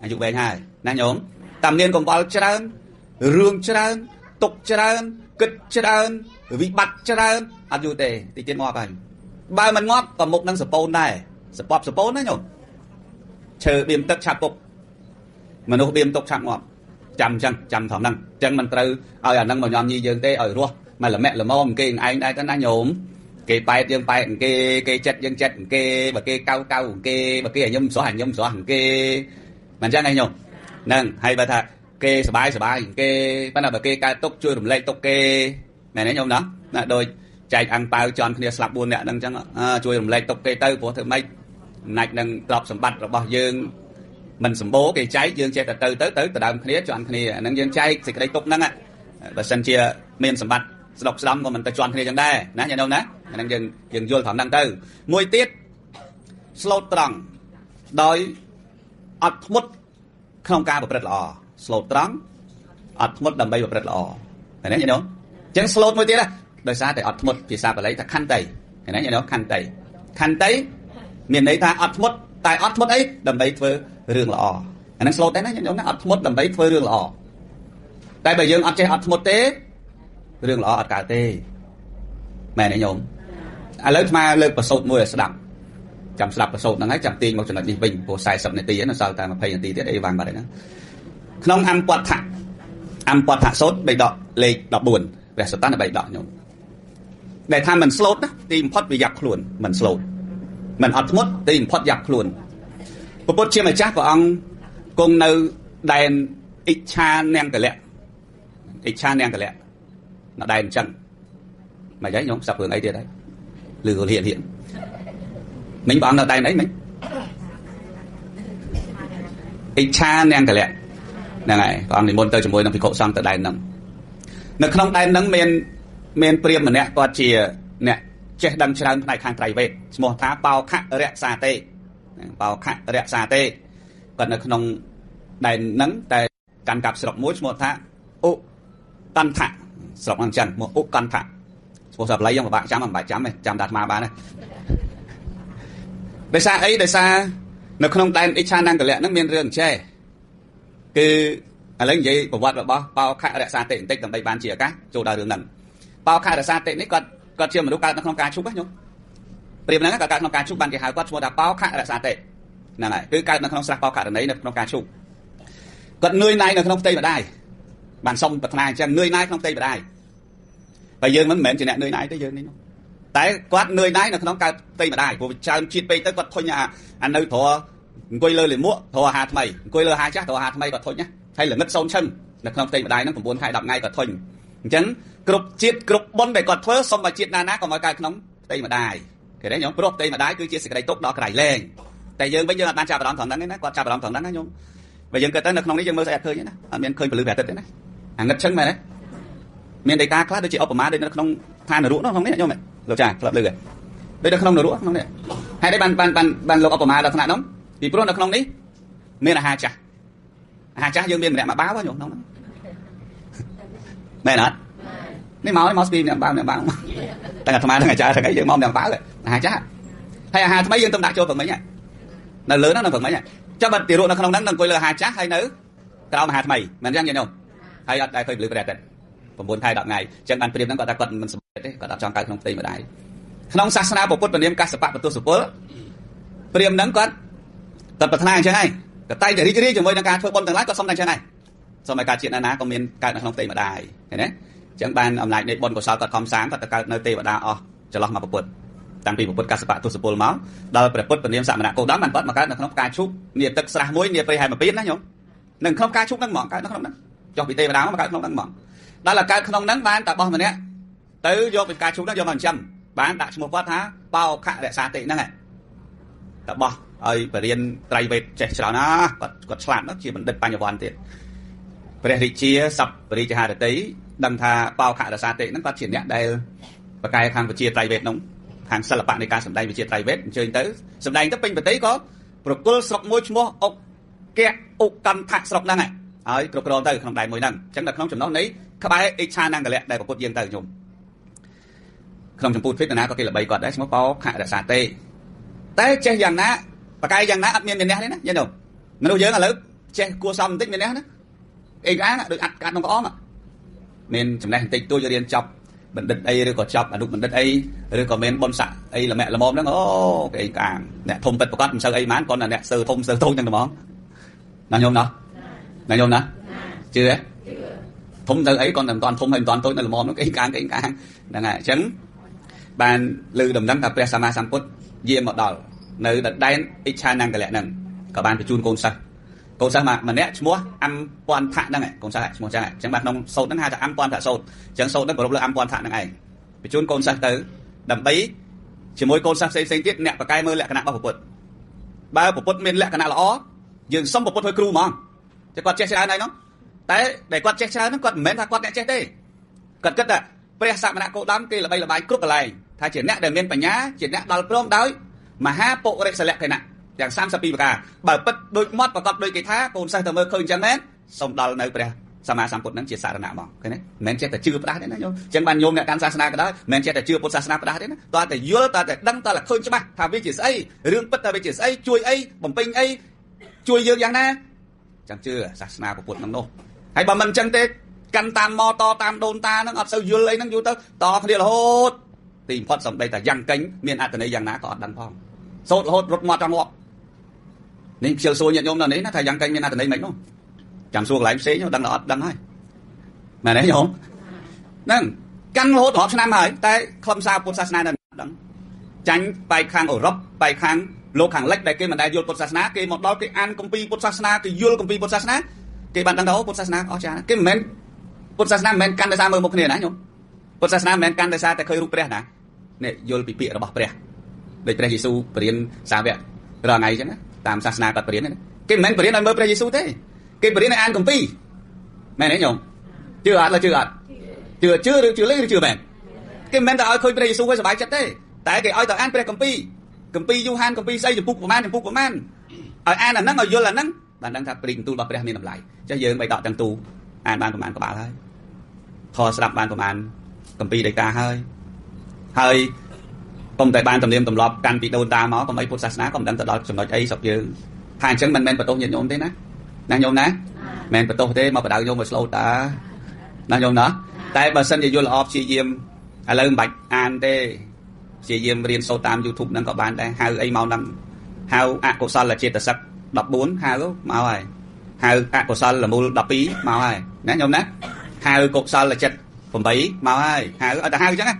anh chụp về hai nó nhổm tầm niên còn vào chán rương chán tục chán kịch chán vì bạch chán ăn chu thế thì cái ngõ này ba mình ngót còn một năng sport này sport nó nhổm chờ điểm tất chạp phục mà nó điểm tục chạm ngọt chăm thằng năng chân mình từ ở năng mà nhom như dương tê ở rùa mà là mẹ là mom kia anh đây nó nhổm cái bài dương bài cái chất dương chất cái và cái cao cái và cái nhôm xóa hàng cái mình chắc ngay nhổm nâng hay bà thà cái sờ bài cái bắt đầu cái ca tốc chui đùm lên tốc cái này đấy nhổm đó là đôi chạy ăn bao tròn kia slap buồn nè nâng chẳng chui đùm lên tốc cái tơ của thợ mấy nạch nâng trọc sầm bạch rồi bao dương mình sầm bố cái trái dương che từ tới đàm kia chọn kia nâng dương trái thì cái đây tục nâng ạ và sân chia miền sầm bạch đọc sầm của mình ta chọn kia chẳng đây nè nhận đâu nè nâng dương vô thẩm năng tư mùi tiết slow trăng đôi ọt mút không ca bật bật lò slow trăng ọt mút đầm bay bật bật lò này nè nhận đâu chẳng slow mùi tiết á đời xa để ọt mút thì sao phải lấy ta khăn tẩy này nè nhận đâu khăn tẩy miền đấy ta ọt mút tại ọt mút ấy đầm bay phơi rương lọ anh slow té nó giống nó ọt mút đầm bay phơi rương lọ tại bây giờ ọt chơi ọt mút té rương lọ ọt cả tê mẹ này nhổm lớn mà lớn bờ sột môi là sập chầm sập bờ sột nó ngay chầm tiền một trận đi bình của xài sập này tí nó sao ta mà phơi tí tiết đây vàng vào đấy nó không ăn quạt thả sốt bày đọ lê đọ buồn về sốt là bày đọ nhổm để tham mình slow đó tìm pot bị giặc luôn mình slow mình ọt mút tìm pot giặc luôn bố chia mày chắc của ông cùng nơi đèn ít cha neng cái lẹ nó đèn chân mày đấy nhóm sập hướng ấy đấy lừa hiện mình bảo là đèn đấy mình ít cha neng cái lẹ này còn thì môn tơ cho môi nó phải cộ xong từ đèn nâng nó không đèn nâng men priêm mà nè có chia nè che đằng chân này khang trái về một tháp bao khát rẽ xa tê bao khát rẽ xa tê còn nó không đài nắng tại căn cặp sọc mũi một tháp ô căn thạ sọc bằng chân một ô căn thạ một sọc lấy trong bạn chấm này chấm đặt mà bán này để xa nó không đài ít chan đang cái lẽ nó miên rương che cứ lấy gì của vật bao khát rẽ xa tê tích tầm đây bán chỉ cá chỗ đài đường nằm bao khát rẽ xa tê đấy còn chưa mà lúc nó không cá chúc á nhung Priệp nó cả nó cá chúc ban cái hào quát mua đá bao khát là sao tệ nè này cứ cái nó không sạc bao khát ở đấy nó cá chúc còn nơi này nó không tây mà đai bàn sông bậc này chẳng nơi này không tây mà đai bây giờ vẫn mến chỉ nè nơi này tới giờ này nó tại quát nơi này nó không cá tây mà đai của cha chít bay tới quát thôi nhà anh nơi thọ quay lơ liền múa thọ hạt mày quay lơ hai chắc thọ hạt mày quát thôi nhá hay là ngất sông chân nó không tây mà đai nó cũng muốn hai đọc ngay quát thôi chấn cục chiết cục bón để quát phớ xong mà chiết na ná còn mọi cái không tây mà đai cái đấy nhóm prop tây mà đái cứ chia sẻ cái đấy tốt đó cái này lên tại dương bây giờ bạn chào bạn thằng đấy nó quạt chào bạn thằng đấy nhóm bây giờ cái tên nó không đấy dương mơ sẽ khơi nhá anh miền khơi phải lừa bẹt đấy này ngất chân mày đấy miền đây ca class đây chị ốp má đây nó không than ở rũ nó không đấy nhóm mày lừa chả lừa lừa đây nó không lừa rũ không đấy hay đấy ban lừa ốp má là thằng nào đó thì pro nó không đấy miền là hai cha dương miền mẹ mà báo quá nhổ không mẹ nè nếu máu spin mẹ báo tại thằng ngày cha thằng ấy dương mong đằng báo rồi hai cha hay hai mấy dương tâm đại cho phần mấy nhỉ là lớn nó phần mấy nhỉ cho bạn tiểu độ nó không nắng đằng quay là hai cha hay nữ tao mà hạt mày mình đang vậy không ហើយអត់ដែរឃើញពលឺព្រះទេ9 ខែ 10 ថ្ងៃអញ្ចឹងបានព្រាមហ្នឹងគាត់ថាគាត់មិនសម្រេចទេគាត់អត់ចង់កើតក្នុងផ្ទៃម្ដាយក្នុងសាសនាពុទ្ធពនាមកសបៈបទុសពលព្រាមហ្នឹងគាត់ប្រាថ្នាអញ្ចឹងហើយកតែតែរីករាយជាមួយនឹងការធ្វើបុណ្យទាំងឡាយគាត់សុំតែអញ្ចឹងហើយសូមឲ្យកើតជាតិណាក៏មានកើតនៅក្នុងផ្ទៃម្ដាយឃើញទេអញ្ចឹងបានអំណាចនៃបុណ្យកុសលគាត់ខំសាងគាត់ទៅកើតនៅទេវតាអស់ចន្លោះមកពុទ្ធតាំងពីពុទ្ធកសបៈទុសពលមកដល់ព្រះពុទ្ធពនាមសមណៈគោតមបានគាត់មកកើតនៅក្នុងផ្កាឈូកនាទឹកស្រះមួយនាព្រៃហែមពៀនណាញោមនឹងក្នុងផ្កាឈូកហ្នឹងហ្មងកើតនៅក្នុងហ្នឹងចុះពីទេវតាមកកើតក្នុងហ្នឹងហ្មងដល់តែកើតក្នុងហ្នឹងបានតែបោះម្នាក់ទៅយកពីផ្កាឈូកហ្នឹងយកមកចិញ្ចឹមបានដាក់ឈ្មោះគាត់ថាបោខរក្សាតិហ្នឹងតែបោះឲ្យបរៀនត្រៃវេទចេះច្រើនណាគាត់ឆ្លាតណាស់ជាបណ្ឌិតបញ្ញវន្តទៀតព្រះរាជាសពរាជហឫទ័យដឹងថាបោខរក្សាតិហ្នឹងគាត់ជាអ្នកដែលបកកែខាងវិជាត្រៃវេទហ្នឹងខាងសិល្បៈនៃការសម្ដែងវិជាត្រៃវេទអញ្ជើញទៅសម្ដែងទៅពេញប្រទេសក៏ប្រគល់ស្រុកមួយឈ្មោះអុកកៈឧកន្តៈស្រុកហ្នឹងហើយគ្រប់គ្រងទៅក្នុងដែនមួយហ្នឹងអញ្ចឹងនៅក្នុងចំណុះនៃក្បែរអេឆានង្គលៈដែលប្រពុតយើងទៅញោមក្នុងចម្ពោះទ្វីបណាក៏គេល្បីគាត់ដែរឈ្មោះបោខរក្សាតិតែចេះយ៉ាងណាបកកែយ៉ាងណាអត់មានអ្នកទេណាយល់ទេមនុស្សយើងឥឡូវចេះគួរសមបន្តិចមានអ្នកណាអីអាដូចអត់កាត់ក្នុងក្អមមានចំណេះបន្តិចតួចរៀនចប់បណ្ឌិតអីឬក៏ចប់អនុបណ្ឌិតអីឬក៏មានបុណ្យស័ក្តិអីល្មាក់ល្មមហ្នឹងអូគេអីកាងអ្នកធំពិតប្រកបមិនសូវអីហ្មងគាត់តែអ្នកសើធំសើតូចហ្នឹងហ្មងណាញោមណាណាញោមណាជឿទេធំទៅអីគាត់តែមិនតាន់ធំហើយមិនតាន់តូចនៅល្មមហ្នឹងគេកាងហ្នឹងហើយអញ្ចឹងបានលើដំណឹងថាព្រះសម្មាសម្ពុទ្ធយាមមកដល់នៅដែនអិច្ឆានង្គលៈហ្នឹងក៏បានបញ្ជូនកូនសិស្សម្នាក់ឈ្មោះអំពន្ធៈហ្នឹងកូនសិស្សឈ្មោះចឹងអញ្ចឹងបាទក្នុងសូត្រហ្នឹងហៅថាអំពន្ធៈសូត្រអញ្ចឹងសូត្រហ្នឹងប្រពលើអំពន្ធៈហ្នឹងឯងបញ្ជូនកូនសិស្សទៅដើម្បីជាមួយកូនសិស្សផ្សេងទៀតអ្នកបកកែមើលលក្ខណៈរបស់ពុទ្ធបើពុទ្ធមានលក្ខណៈល្អយើងសុំពុទ្ធឲ្យគ្រូហ្មងតែគាត់ចេះច្រើនហើយនោះតែដែលគាត់ចេះច្រើនហ្នឹងគាត់មិនមែនថាគាត់អ្នកចេះទេគាត់គិតថាព្រះសមណគោតមគេល្បីល្បាញគ្រប់កន្លែងថាជាអ្នកដែលមានបញ្ញាជាអ្នកដល់ព្រមដោយមហាពុរិសលក្ខណៈយ៉ាង32ប្រការបើពិតដូចមាត់ប្រកបដូចគេថាកូនសិស្សទៅមើលឃើញអញ្ចឹងមែនសូមដល់នៅព្រះសម្មាសម្ពុទ្ធហ្នឹងជាសារណៈហ្មងឃើញទេមិនមែនចេះតែជឿផ្ដាស់ទេណាញោមអញ្ចឹងបានញោមអ្នកកាន់សាសនាក៏ដោយមិនមែនចេះតែជឿពុទ្ធសាសនាផ្ដាស់ទេណាតើតែយល់តើតែដឹងតើតែឃើញច្បាស់ថាវាជាស្អីរឿងពិតតើវាជាស្អីជួយអីបំពេញអីជួយយើងយ៉ាងណាចឹងជឿសាសនាពុទ្ធហ្នឹងនោះហើយបើមិនអញ្ចឹងទេកាន់តាមមកតតាមដូនតាហ្នឹងអត់សូវយល់អីហ្នឹងយូរទៅតគ្នារហូតទីបំផុតសំដីតែយ៉ាងកេញមានអត្តន័យយ៉ាងណាក៏អត់ដឹងផងសូត្ររហូតរត់មាត់ចង់ងាប់នេះខ្ជិលសួរញាតិញោមនៅនេះណាថាយ៉ាងកេញមានអត្តន័យមិននោះចាំសួរកន្លែងផ្សេងដឹងអត់ដឹងហើយមែនទេញោមហ្នឹងកាន់រហូតរាប់ឆ្នាំហើយតែខ្លឹមសារពុទ្ធសាសនានៅដឹងចាញ់បែកខាងអឺរ៉ុបបែកខាងលោកខាងលិចដែលគេមិនដែលយល់ពុទ្ធសាសនាគេមកដល់គេអានគម្ពីរពុទ្ធសាសនាគេយល់គម្ពីរពុទ្ធសាសនាគេបានដឹងថាអូពុទ្ធសាសនាអស្ចារ្យគេមិនមែនពុទ្ធសាសនាមិនមែនកាន់តែសារមើលមុខគ្នាណាញោមពុទ្ធសាសនាមិនមែនកាន់តែសារតែឃើញរូបព្រះណានេះយល់ពីពាក្យរបស់ព្រះដូចព្រះយេស៊ូវបរៀនសាវករាល់ថ្ងៃអញ្ចឹងណាតាមសាសនាគាត់បរៀនគេមិនមែនបរៀនឲ្យមើលព្រះយេស៊ូវទេគេបរៀនឲ្យអានគម្ពីរមែនទេញោមជឿអត់ឬជឿអត់ជឿឬជឿលេងឬជឿមែនគេមិនមែនតែឲ្យឃើញព្រះយេស៊ូវឲ្យសុបាយចិត្តទេតែគេឲ្យទៅអានព្រះគម្ពីរយូហានគម្ពីរស្អីចំពុកប្រមាណឲ្យអានអាហ្នឹងឲ្យយល់អាហ្នឹងបានដឹងថាព្រីកន្ទូលរបស់ព្រះមានតម្លៃចឹងយើងបីដកទាំងទូអានបានប្រមាណក្បាលហើយធរស្ដាប់បានប្រមាណគម្ពីរដីកាហើយពុំតែបានទំនៀមទម្លាប់កាន់ពីដូនតាមកកុំអីពុទ្ធសាសនាក៏មិនដឹងទៅដល់ចំណុចអីស្រុកយើងថាអញ្ចឹងមិនមែនបន្ទោសញាតិញោមទេណាញោមណាមិនបន្ទោសទេមកបដៅញោមឲ្យស្លូតតាណាញោមណាតែបើសិនជាយល់ល្អព្យាយាមឥឡូវមិនបាច់អានទេព្យាយាមរៀនសូត្រតាម YouTube ហ្នឹងក៏បានដែរហៅអីមកហ្នឹងហៅអកុសលចេតសិក14ហៅមកហើយហៅអកុសលមូល12មកហើយណាញោមណាហៅកុសលចិត្ត8មកហើយហៅឲ្យតែហៅអញ្ចឹងណា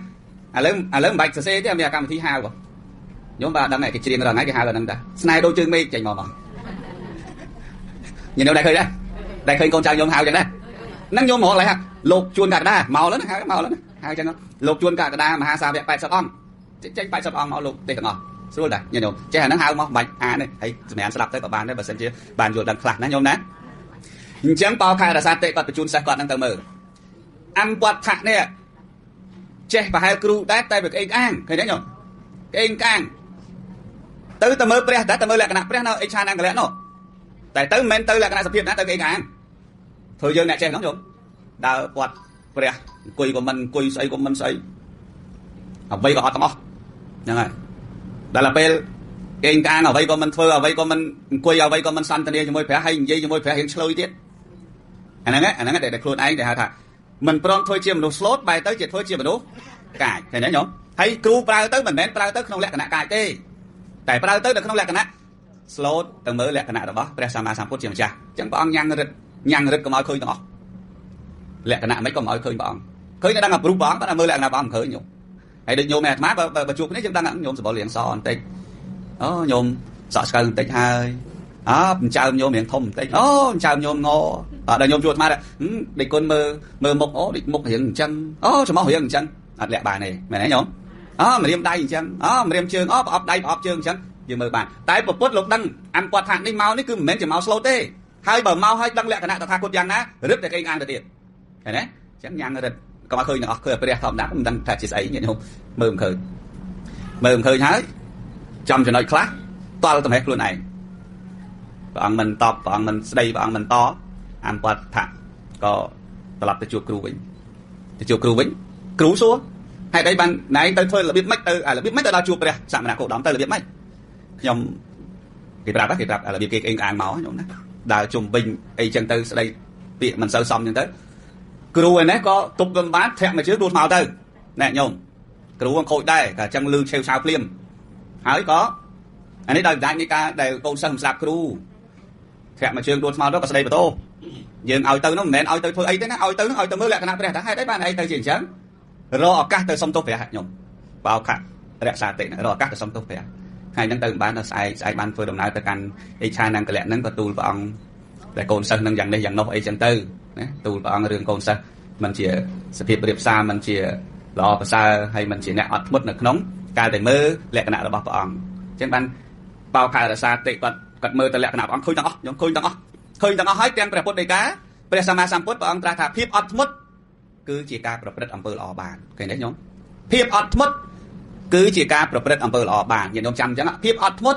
ឥឡូវមិនបាច់សរសេរទេមានកម្មវិធីហៅបងញោមបាទដឹងតែគេច្រៀងរាល់ថ្ងៃគេហៅអាហ្នឹងតាស្នេហ៍ដូចជើងមេឃចេញមកញោមដែរឃើញដែរឃើញកូនចៅញោមហៅអញ្ចឹងដែរហ្នឹងញោមហ្មងឡើយលោកជួនកកដាមកแล้วណាហៅអញ្ចឹងលោកជួនកកដាមហាសាវក80អង្គចេញ80អង្គមកលោកទេទាំងអស់ស្រួលដែរញោមចេះអាហ្នឹងហៅមកមិនបាច់អានទេហើយសម្រាប់ស្ដាប់ទៅក៏បានដែរបើសិនជាបានយល់ដឹងខ្លះណាញោមណាអញ្ចឹងបោខែរសាតិគាត់បញ្ជូនសិស្សគាត់ហ្នឹងទៅមើលអំពតថៈនេះចេះប្រហែលគ្រូដែរតែវាក្អេងអាងឃើញទេញោមក្អេងអាងទៅមើលព្រះតែទៅមើលលក្ខណៈព្រះនៅអេឆានអង្គលៈនោះតែទៅមិនមែនទៅលក្ខណៈសភាពណាទៅក្អេងអាងធ្វើយើងអ្នកចេះហ្នឹងញោមដើរពាត់ព្រះអង្គុយក៏មិនអង្គុយស្អីក៏មិនស្អីអ្វីក៏អត់ទាំងអស់ហ្នឹងហើយដល់ពេលក្អេងអាងអ្វីក៏មិនធ្វើអ្វីក៏មិនអង្គុយអ្វីក៏មិនសន្ទនាជាមួយព្រះហើយនិយាយជាមួយព្រះរៀងឆ្លើយទៀត anh ấy để khuôn anh để hả mình prong thôi chia một slot bài tới chỉ thôi chia một đố cài thế đấy nhóm hay kêu prao tới mình đến prao tới không lẽ cái nạ cài tê tại prao tới được không lẽ cái nạ slot từ mới lẽ cái nạ đó pre sama sam phút chia một cha chẳng có nhang rực có mọi khơi đó lẽ cái nạ mấy có mọi khơi bọn khơi nó đang gặp rú bóng nó mới lẽ là bọn khơi nhung hay được nhôm mẹ má bà chuột đấy chúng ta ngắm nhôm sẽ bỏ liền son tê nhôm sợ sờ tê hai chào nhôm miệng thông tê chào nhôm ngô đây nhôm chuột mà đấy để con mơ mộc để mộc hiện chân cho máu hiện chân lẹ bài này mày nói nhôm mà đem đai chân mà đem chương ốp đai ốp chương chân giờ mơ bàn tại một phút lục đăng ăn quạt thang đi mau đấy cứ mến chỉ mau slow tê hai bờ mau hai đăng lẹ cái nào tao cột giang á rứt để cây ăn được tiền này đấy chẳng nhang rồi có mà khơi nó khơiไปทำน้ำดังแทบจะใส่เงี้ยนะมือเคยใช้จำจะน้อยคลาตอนเราต้องให้คนไหนบางมันตอบบางมันใส่บางมันต่ออันปัดถักก็ตลับจะจูบครูวิ่งครูซัวให้ได้บันไหนเตยเราbiết mấy là biết mấyเราจูบไปเลยสั่งมันหนักโคดđóngเตยเราbiết mấyยอมกี่ปราบlà biết cái ăn máu nhổnนะดาวจุ่มbìnhไอ้chânเตยใส่เปียมันเซอร์ซอมอย่างเตยครูnày có tục gần bán thẹn mà chứ đuột màu tư nè nhung cú con khôi đây cả chân lư treo sao phim hỏi có anh ấy đời đại như ca đều câu sâm sạp cú thẹn mà chưa đuột màu đó có đây mà tô nhưng ao tư nó nén ao tư thôi ấy thế nó ao tư mới lại cái nào đây hai đấy bạn ấy tư chuyện chán rồi ở các tư sông tô phải nhung vào cả đẹp xa tệ rồi các tư sông tô phải hai năng tư bán là sai bán phơi đồng nào tới căn ấy chai năng cái lẹn năng có tù vào ông để côn sâm năng dần đây dần nó ấy chân tưตูบางเรื่องกองซะมันเฉียสเปียเรียบซามันเฉียรอภาษาให้มันเฉียแนวอัดมุดหนักน้องการแต่มือแหลกขนาดระบอบอ่องเช่นบันเป่าคายแต่ซาติกัดมือแต่แหลกขนาดอ่องคุยต่างอ๋อคุยต่างอ๋อให้เตียงประพุทธเดกาประสมาสัมพุทธอ่องตราถาพิบอัดมุดคือจีการประพฤติอำเภอออบานเคยได้ยงพิบอัดมุดคือจีการประพฤติอำเภอออบานอย่าโยมจำจังอ่ะพิบอัดมุด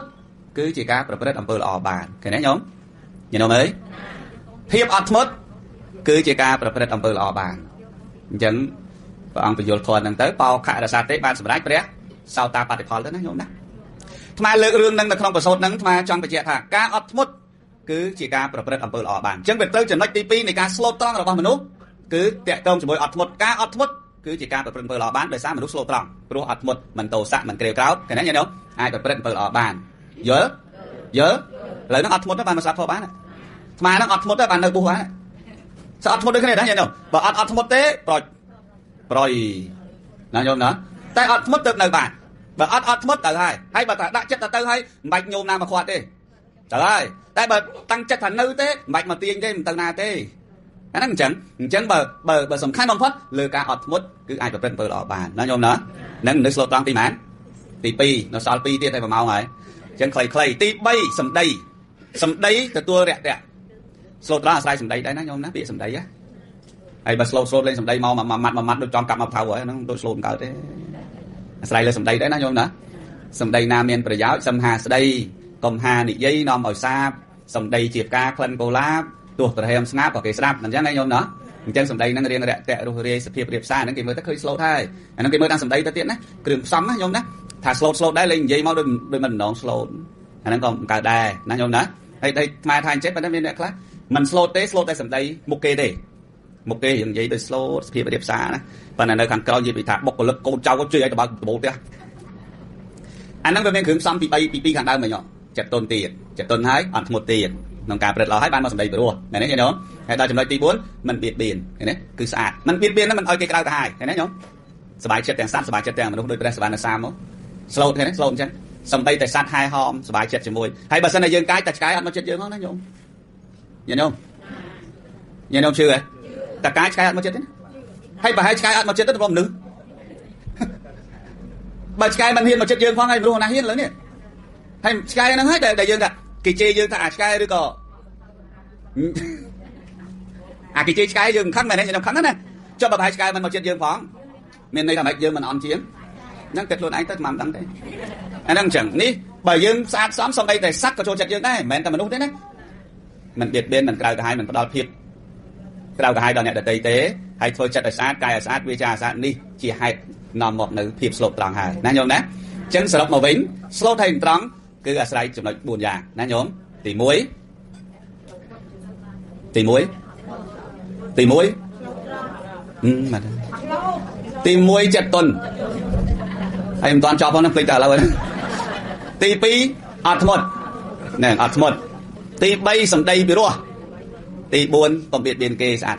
คือจีการประพฤติอำเภอออบานเคยได้ยงอย่าโยมเอ้ยพิบอัดมุดคือจีการประพฤติอำเภอออบานยังองประโยชน์คนนั่งเต๋อเป่าขายราชาเตะบานสมัยเปรี้ยสาวตาปฏิพลแล้วนะโยมนะทำไมเลือกเรื่องนั้นในครองประสบนั้นทำไมจังไปเจ้าท่าการอัดมุดคือจีการประพฤติอำเภอออบานจังเป็นเต๋อจะนักตีปีในการสโลตรังระหว่างมนุษย์คือเตะตรงจะบอยอัดมุดการอัดมุดคือจีการประพฤติอำเภอออบานโดยสร้างมนุษย์สโลตรังรู้อัดมุดมันโตสะมันเกลียวกร้าวแค่นั้นยังเนาะไอ้ประพฤติอำเภอออบานเยอะเลยนักอัดมุดได้บานมาสับพอบ้านทำไมนักอัดมุดได้บานในบุหัวsao ăn một đứa cái này đã nhận đâu bảo ăn một té rồi là nhôm nữa tay ăn mất được nơi bạn bảo ăn mất từ hai hay bà đã chất là từ hai mạch nhôm nào mà khoát đi trời ơi tay bà tăng chất thành nữ té mạch mà tiền thêm từ nào té anh nói chẳng bờ sầm khai mong thoát lừa cả ăn mất cứ ai tập bờ lọ bàn nó nhôm nữa nâng nước sôi tăng tì mán tì pi nó sao pi tiền tay vào màu này chẳng clay tì bay sầm đây từ tua rẹt slow ra sai sầm đầy đấy nó nhôm nó bị sầm đầy á, ai bà slow lên sầm đầy mau mà mặt được tròn cặp màu thau rồi nó tôi slow cỡ thế, sai lên sầm đầy đấy nó nhôm nữa, sầm đầy nam miền bờ giáo sầm hà đây, cầm hà nị dây nòm màu xa, sầm đầy chiệp ca khăn cô lá, tuột từ hem snap vào cái snap mình chắc nó nhôm nữa, chân sầm đầy nó riêng đẹp tẹo rồi sập riệp xa nó cái mới ta khơi slow thôi, nó cái mới đang sầm đầy ta tiện đấy, đường sắm á nhôm đó, thả slow đấy lên dây mau đôi mình nó slow, nó còn cả đà nó nhôm nữa, đây mai thành chết vào đó bên này khác mình slow tay sầm đây một kê hiện vậy tôi slow phía bên đẹp xa đó và này thằng cao gì bị thả bọc lực cô cháu có chơi ai tao bộ thế anh nói về bên hướng xăm bị thằng đau mày nhọ chặt tôn hái ăn một tiền nông cà bệt lò hái ban mà sầm đây bữa này đấy nhớ hay ta chấm đây tí bốn mình biệt biển cái đấy cứ sạch mình biệt biển nó mình ơi cái cao cả hai cái đấy nhớสบายเจ็ดแต่งสั้นสบายเจ็ดแต่งมันดูโดยเป็นสบายนะซ้ำมั้ง slow thế đấy slow chứ sầm đâyแต่สั้นhai hòm สบายเจ็ดจมูกhay bà sân này dương cáiแต่cái ăn nó chết dương không đấy nhung nhìn không chưa ta cái ăn mà chết đấy hay bà hai cái ăn mà chết tất vòng nữ bà cái mình hiền mà chết dương khoang hay luôn là hiền lớn nè hay cái nó hết để dương cả kỳ chi dương ta cái đứa cò kỳ chi cái dương khăn này nhìn không khăn đó nè cho bà hai cái mình mà chết dương khoang miền đây là mạch dương mình ăn chiến năng kết luôn anh tất mắm đắng đấy anh đang chẳng ní bởi dương sát xóm xong đây để sắc có cho chết dương đấy mẹ ta mình đúng thế đấy mình biệt bên mình cài cả hai mình có đo thiệp cài cả hai đo nhẹ để tây tế hay thôi chặt ở sát cài ở sát vi trà sát đi chỉ hai nằm một nữ thiệp slot tròn hai nè nhôm nè chân slot màu vĩnh slot hình tròn cứ ở đây chụp nói buồn già nè nhôm tỉ muối ទី1បាទទី1ចិត្តទុនហើយមិនតាន់ចប់ផងណាភ្លេចតែឥឡូវហ្នឹងទី2អត់ធ្មត់ណែអត់ធ្មត់ទី3សម្ដីពិរោះទី4កុំបៀតបៀនគេស្អាត